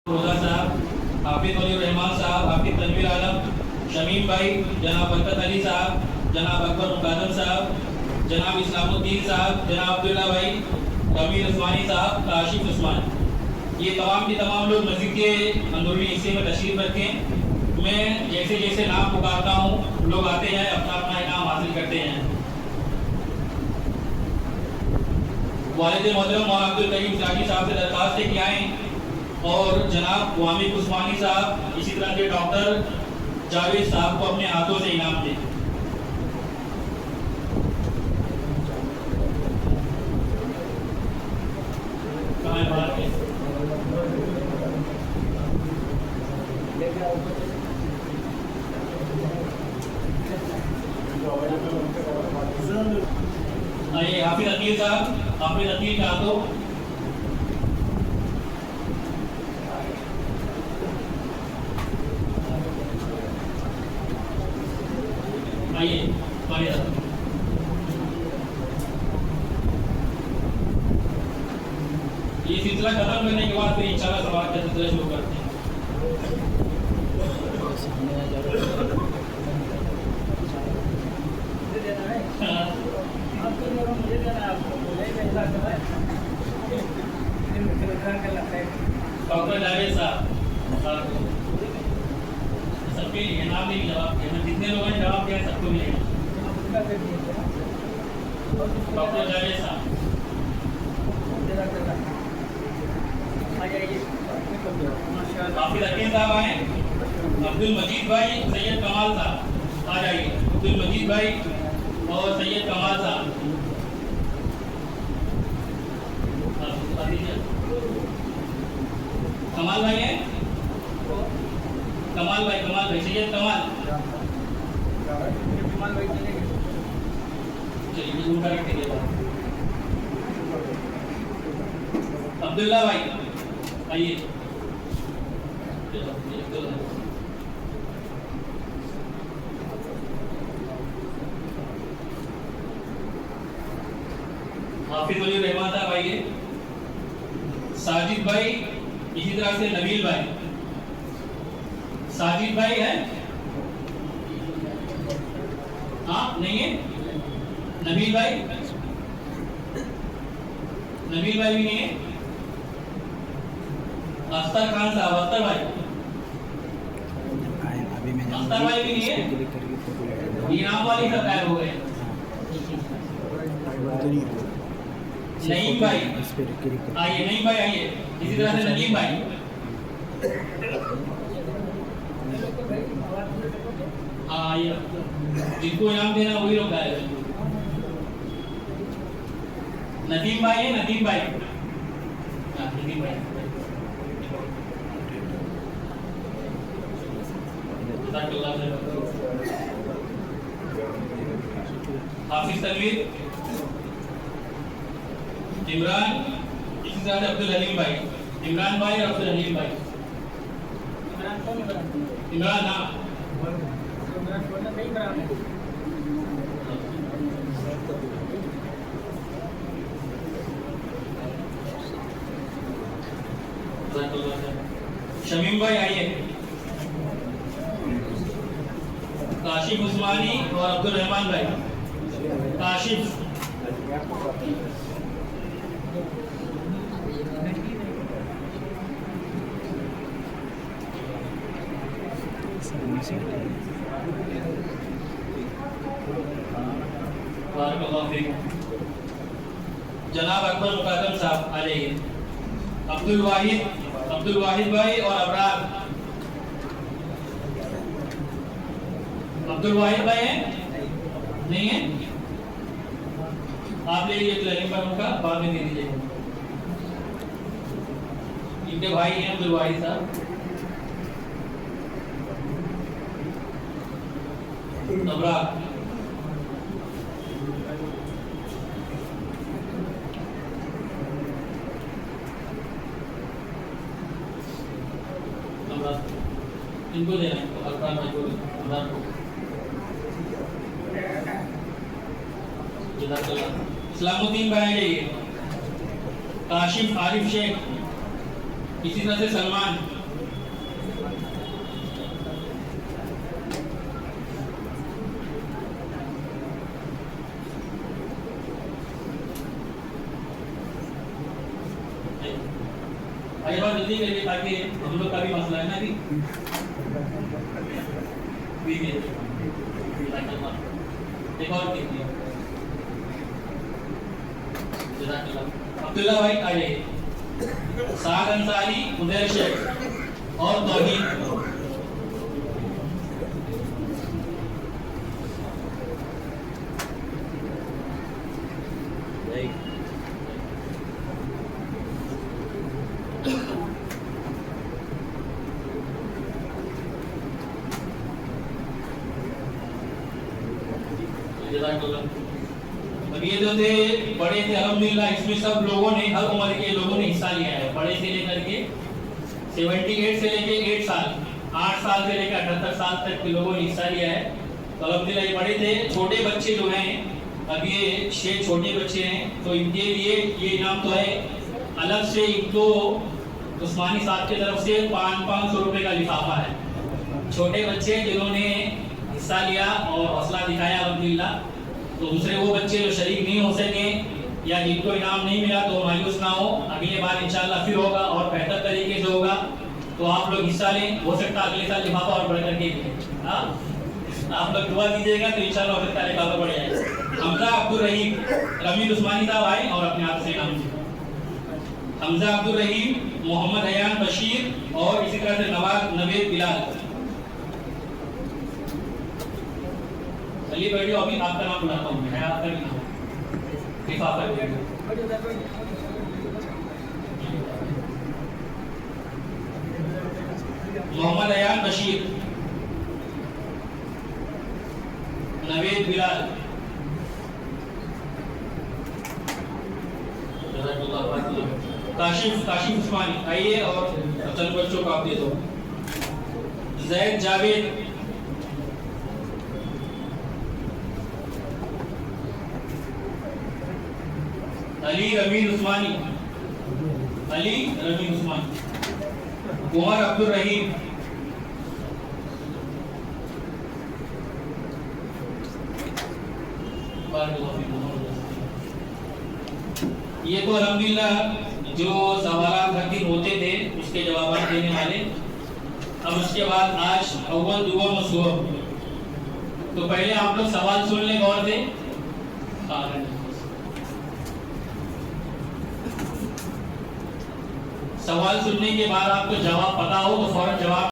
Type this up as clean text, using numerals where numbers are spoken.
रोजा साहब, हाफिज वली रहमान साहब, हाफिज तनवीर आलम, शमीम भाई, जनाब बरकत अली साहब, जनाब अकबर मुकादम साहब, जनाब इस्लामुद्दीन साहब, जनाब अब्दुल्ला भाई, रमीर उस्मानी साहब, काशिफ उस्मान, ये तमाम के तमाम लोग मस्जिद के अंदरूनी हिस्से में तशरीफ रखें। मैं जैसे जैसे नाम पुकारता हूँ लोग आते हैं, अपना अपना इनाम हासिल करते हैं। वालिद मोहतरम और अब्दुल करीम साजी साहब से दरख्वास्त है कि आएँ, और जनाब वामिक उस्मानी साहब, इसी तरह के डॉक्टर जावेद साहब को अपने हाथों से इनाम दें। कहाँ है बाहर के? आइए हाफिज अकील साहब, हाफिज अकील का हाथों। आइए ये सिलसिला खत्म करने के बाद फिर इंशाल्लाह सवाल का सिलसिला शुरू करते हैं। डॉक्टर जावेद साहब, सबके लिए नाम नहीं जवाब दिया, जितने लोगों ने जवाब दिया सबको मिलेगा। डॉक्टर जावेद साहब, हाफिज अकील साहब आए, अब्दुल मजीद भाई, सैयद कमाल साहब आ जाइए, अब्दुल मजीद भाई और सैयद कमाल साहब। कमाल भाई है, कमाल भाई, सैयद कमाल, चलिए उनका रख दीजिएगा। अब्दुल्ला भाई आइए, हाफिज वली रहमान साहब आइए, साजिद भाई, इसी तरह से नबील भाई। साजिद भाई है? हाँ नहीं है? नबील भाई भी नहीं है? अख्तर खान साहब, अख्तर भाई भी नहीं है? इनाम वाली सब गायब हो गए। नईम भाई आइए, नईम भाई आइए, इसी तरह से नईम भाई। आइए, जिनको इनाम देना वही लोग गायब है। नदीम भाई है, नदीम भाई, नदीम भाई। हाफिज तनवीर, इमरान, इसी तरह से अब्दुल हलीम भाई, इमरान भाई और अब्दुल हलीम भाई। इमरान हाँ, शमीम भाई आइए, काशिफ उस्मानी और अब्दुल रहमान भाई। काशिफ, जनाब अकबर मुकादम साहब आ जाइए, अब्दुल वाहिद भाई और अबरार। अब्दुल वाहिद भाई है? नहीं है? आप ले लीजिए क्लिनिक पर, उनका बाद में दे दीजिए। इनके भाई हैं अब्दुल वाहिद साहब। अबरार, इनको देना है, अल्फान भाई को, अल्फान को। इस्लामुद्दीन भाई जाइए, काशिफ आरिफ शेख, इसी तरह से सलमान, अरे बात जल्दी करिए ताकि हम लोग का भी मसला है ना अभी। एक और देखिए अब्दुल्ला भाई आ जाइए, साग अंसारी, उदय शेख और तौहीद। अब ये जो थे बड़े थे अल्हम्दुलिल्लाह, इसमें सब लोगों ने, हर उम्र के लोगों ने हिस्सा लिया है, बड़े से लेकर के 78 से लेके 8 साल, 8 साल से लेकर 78 साल तक के लोगों ने हिस्सा लिया है। तो अल्हम्दुलिल्लाह ये बड़े थे। छोटे बच्चे जो हैं, अब ये 6 छोटे बच्चे हैं, तो इनके लिए ये इनाम तो है, अलग से इनको उस्मानी साहब की तरफ से 500 रुपये का लिफाफा है। छोटे बच्चे जिन्होंने हिस्सा लिया और हौसला दिखाया अल्हम्दुलिल्लाह, तो दूसरे वो बच्चे जो शरीक नहीं हो सके या जिनको इनाम नहीं मिला तो मायूस ना हो, अगले बार इंशाल्लाह फिर होगा और बेहतर तरीके से होगा। तो आप लोग हिस्सा लें, हो सकता है अगले साल लिफाफा और बढ़ करके मिले। हाँ, आप लोग दुआ दीजिएगा तो इंशाल्लाह हो सकता है लिफाफा बढ़ जाएगा। हमजा अब्दुल रहीम, रमील उस्मानी साहब आए और अपने आप से नाम दिए। हमजा अब्दुल रहीम, मोहम्मद हयान बशीर और इसी तरह से नवेद बिलाल। चलिए बैठिए, अभी आपका नाम बुलाता हूँ मैं, आपका भी नाम लिफाफा मोहम्मद हयान बशीर, नवेद बिलाल, काशिफ उस्मानी। आइए और चंद बच्चों को आप दे दो। जैद जावेद, अली रमीन उस्मानी, अली रमीन उस्मानी, उमर अब्दुल रहीम, ये तो अल्हम्दुलिल्लाह जो सवाल हर दिन होते थे उसके जवाब देने वाले। अब उसके बाद आज अव्वल दुआ मसूब, तो पहले आप लोग सवाल सुन लें गौर से। सवाल सुनने के बाद आपको जवाब पता हो तो फौरन